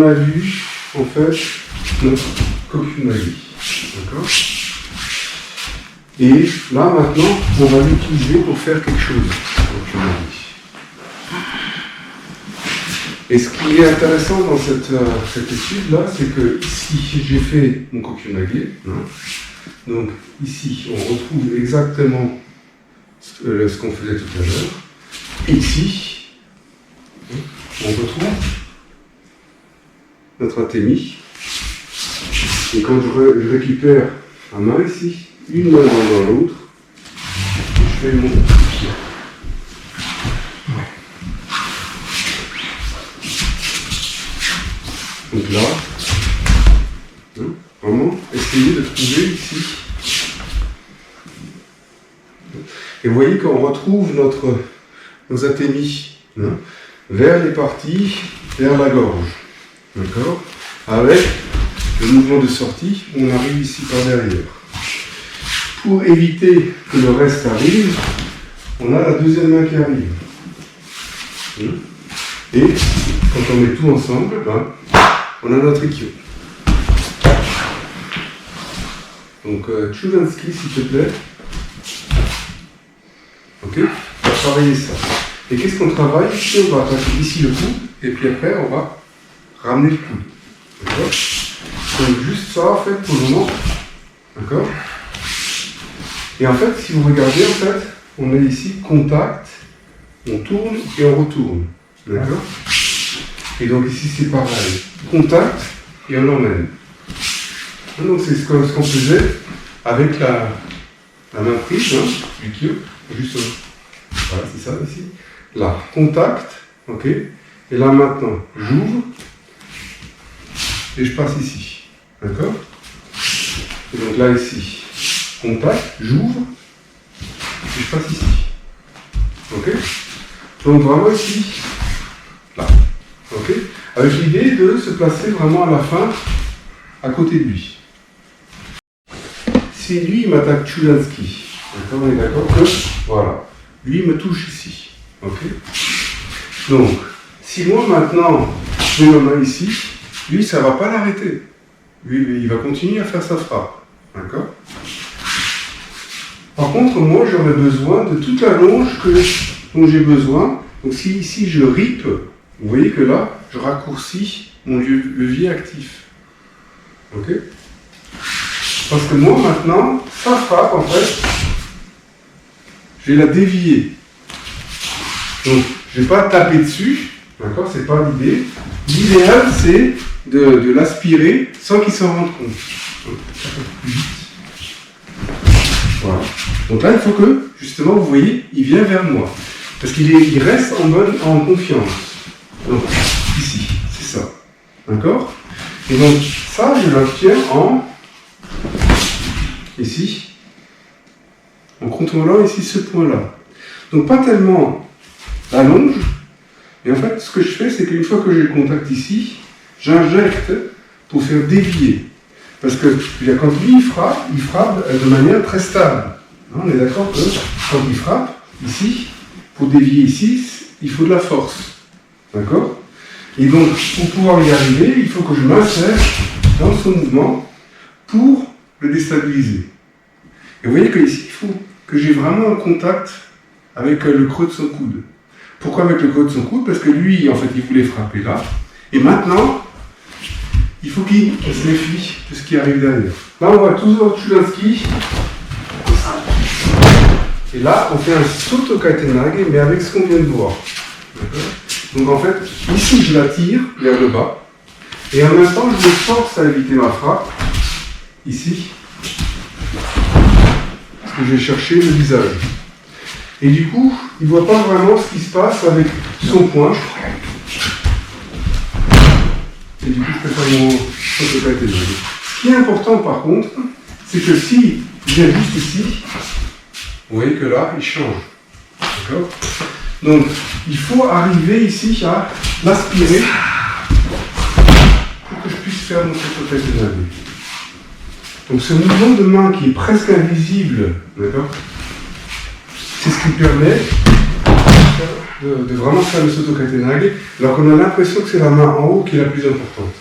On a vu en fait notre coquille. D'accord? Et là maintenant, on va l'utiliser pour faire quelque chose. Et ce qui est intéressant dans cette étude-là, c'est que ici, j'ai fait mon coquille. Donc ici, on retrouve exactement ce qu'on faisait tout à l'heure. Ici, on retrouve notre athémie. Et quand je récupère ma main ici, une main dans l'autre, je fais mon pied. Donc là, vraiment, essayez de trouver ici. Et vous voyez qu'on retrouve nos athémies vers les parties, vers la gorge. D'accord? Avec le mouvement de sortie, on arrive ici par derrière. Pour éviter que le reste arrive, on a la deuxième main qui arrive. Et quand on met tout ensemble, on a notre ikkyo. Donc, Chulansky, s'il te plaît. Ok? On va travailler ça. Et qu'est-ce qu'on travaille? Ici, on va attaquer ici le coude, et puis après, on va ramener le coude. D'accord? Donc, juste ça, en fait, pour le moment. D'accord? Et en fait, si vous regardez, en fait, on est ici, contact, on tourne et on retourne. D'accord? Et donc ici, c'est pareil. Contact et on emmène. Donc c'est ce qu'on faisait avec la main prise, du kyo. Juste, voilà, c'est ça ici. Là, contact, ok. Et là maintenant, j'ouvre et je passe ici. D'accord? Et donc là ici, contact, j'ouvre et je passe ici. Ok? Donc vraiment ici, là. Ok? Avec l'idée de se placer vraiment à la fin, à côté de lui. Si lui, il m'attaque Chulansky, d'accord? On est d'accord que, voilà, lui, il me touche ici. Ok? Donc, si moi maintenant, je mets ma main ici, lui, ça ne va pas l'arrêter. Lui, il va continuer à faire sa frappe. D'accord? Par contre, moi, j'aurais besoin de toute la longe dont j'ai besoin. Donc, si ici, je ripe, vous voyez que là, je raccourcis mon levier actif. Ok? Parce que moi, maintenant, sa frappe, en fait, je vais la dévier. Donc, je ne vais pas taper dessus. D'accord? C'est pas l'idée. L'idéal, c'est de l'aspirer sans qu'il s'en rende compte. Donc, un peu plus vite. Voilà. Donc là, il faut que, justement, vous voyez, il vient vers moi. Parce qu'il reste en confiance. Donc, ici, c'est ça. D'accord? Et donc, ça, je l'obtiens ici, en contrôlant ici ce point-là. Donc, pas tellement la longe, mais en fait, ce que je fais, c'est qu'une fois que j'ai le contact ici, j'injecte pour faire dévier. Parce que quand lui, il frappe de manière très stable. On est d'accord que quand il frappe, ici, pour dévier ici, il faut de la force. D'accord? Et donc, pour pouvoir y arriver, il faut que je m'insère dans ce mouvement pour le déstabiliser. Et vous voyez qu'ici, il faut que j'ai vraiment un contact avec le creux de son coude. Pourquoi avec le creux de son coude? Parce que lui, en fait, il voulait frapper là. Et maintenant, il faut qu'il se méfie de ce qui arrive derrière. Là, on voit toujours Chulansky. Et là, on fait un Soto Kaitenage, mais avec ce qu'on vient de voir. Donc en fait, ici, je la tire vers le bas. Et en même temps, je me force à éviter ma frappe. Ici. Parce que je vais chercher le visage. Et du coup, il ne voit pas vraiment ce qui se passe avec son poing. Et du coup, je peux faire mon Soto Kaitenage. Ce qui est important, par contre, c'est que si je viens juste ici, vous voyez que là, il change. D'accord? Donc, il faut arriver ici à l'aspirer pour que je puisse faire mon Soto Kaitenage. Donc, ce mouvement de main qui est presque invisible, d'accord? C'est ce qui permet de vraiment faire le Soto Kaitenage, alors qu'on a l'impression que c'est la main en haut qui est la plus importante.